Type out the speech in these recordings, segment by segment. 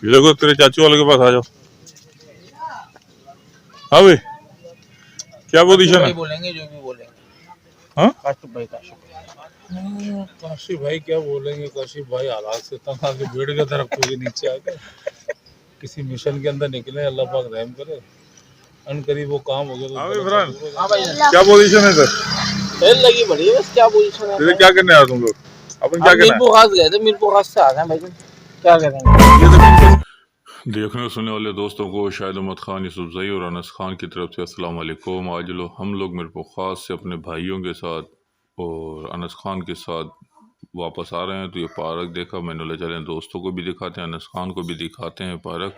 ये देखो तेरे चाचू वाले के पास आ जाओ। हाँ भाई, क्या पोजीशन है? बोलेंगे जो भी बोलेंगे। हाँ काशिफ भाई काशिफ भाई क्या बोलेंगे। काशिफ भाई हालात से तंग आके भीड़ के दरख्तों के नीचे आके किसी मिशन के अंदर निकले। अल्लाह पाक रहम करे, अन करीब वो काम हो गया तो हाँ भाई फरहान, हाँ भाई क्या पोजीशन है सर? तेल लगी बड़ी है बस। क्या पोजीशन है? तेरे क्या करने आए तुम लोग? अपन क्या करना है? मीरपुर खास गए थे, मीरपुर खास से आ गए भाई। क्या करेंगे? देखने सुनने वाले दोस्तों को शाहिद अहमद खान, यूसुफजई और अनस खान की तरफ से अस्सलाम वालेकुम। आज हम लोग मीरपुर खास से अपने भाइयों के साथ और अनस खान के साथ वापस आ रहे हैं। तो ये पार्क देखा मैंने, ले चले दोस्तों को भी दिखाते हैं, अनस खान को भी दिखाते हैं पार्क,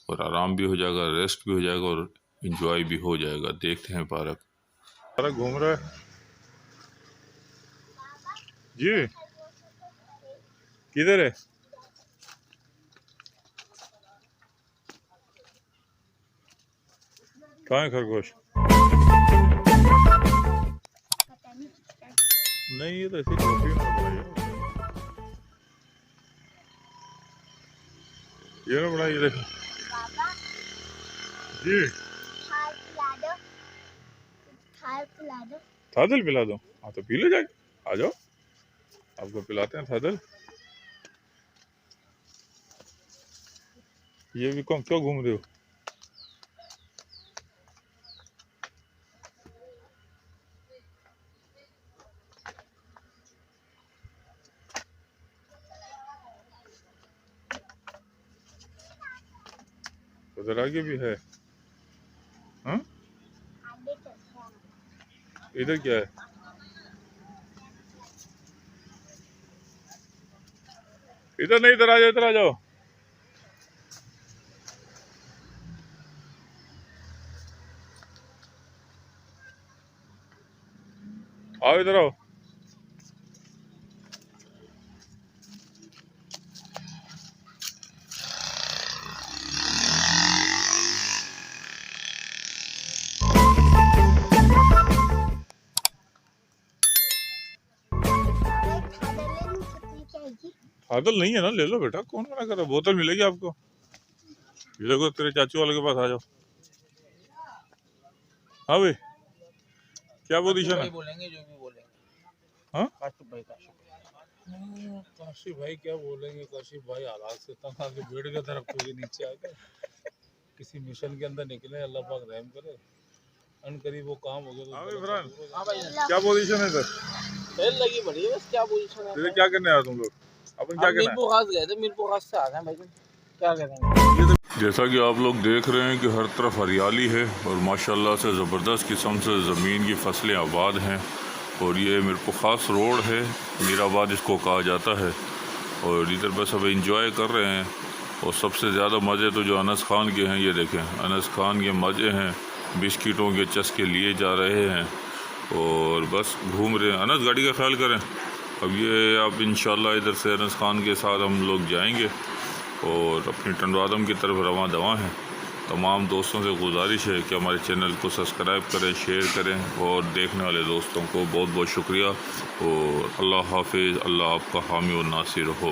और आराम भी हो जाएगा, रेस्ट भी हो जाएगा और इंजॉय भी हो जाएगा। देखते हैं पार्क घूम रहा है जी। किधर है? कहाँ है खरगोश? नहीं, ये तो ऐसी टोपी में बनाई है। ये ना बनाई, ये देखो जी। थादल पिला दो? हाँ तो पी लो जाके, आ जाओ, आपको पिलाते हैं थादल। ये भी कौन, क्यों घूम रहे हो? उधर आगे भी है। हाँ, इधर क्या है? इधर नहीं, इधर आ जाओ, इधर आ जाओ। आओ इधर आओ। थादल नहीं है ना, ले लो बेटा, कौन मना कर रहा है, बोतल मिलेगी आपको। ये देखो तेरे चाचू वाले के पास आ जाओ। हाँ भाई, क्या पोजीशन है? बोलेंगे जो भी बोलेंगे। हाँ काशिफ भाई क्या बोलेंगे। काशिफ भाई हालात से तंग आके भीड़ के दरख्तों के नीचे आके किसी मिशन के अंदर निकले। अल्लाह पाक रहम करे, अन करीब वो काम हो गया तो हाँ भाई फरहान, हाँ भाई क्या पोजीशन है सर? तेल लगी बड़ी है बस। क्या पोजीशन है? तेरे क्या करने आए तुम लोग? अपन क्या करना है? मीरपुर खास गए थे, मीरपुर खास से आ गए भाई। क्या करेंगे? जैसा कि आप लोग देख रहे हैं कि हर तरफ हरियाली है और माशाल्लाह से ज़बरदस्त किस्म से ज़मीन की फसलें आबाद हैं। और ये मीरपुर खास रोड है, मीराबाद इसको कहा जाता है। और इधर बस अब इंजॉय कर रहे हैं। और सबसे ज़्यादा मज़े तो जो अनस खान के हैं, ये देखें अनस खान के मज़े हैं, बिस्किटों के चस्के लिए जा रहे हैं और बस घूम रहे हैं। अनस गाड़ी का ख्याल करें। अब ये अब इंशाल्लाह इधर से अनस खान के साथ हम लोग जाएंगे और अपनी टंडवादम की तरफ रवां दवा हैं। तमाम दोस्तों से गुजारिश है कि हमारे चैनल को सब्सक्राइब करें, शेयर करें और देखने वाले दोस्तों को बहुत बहुत शुक्रिया। और अल्लाह हाफिज़। अल्लाह आपका हामी और नासिर हो।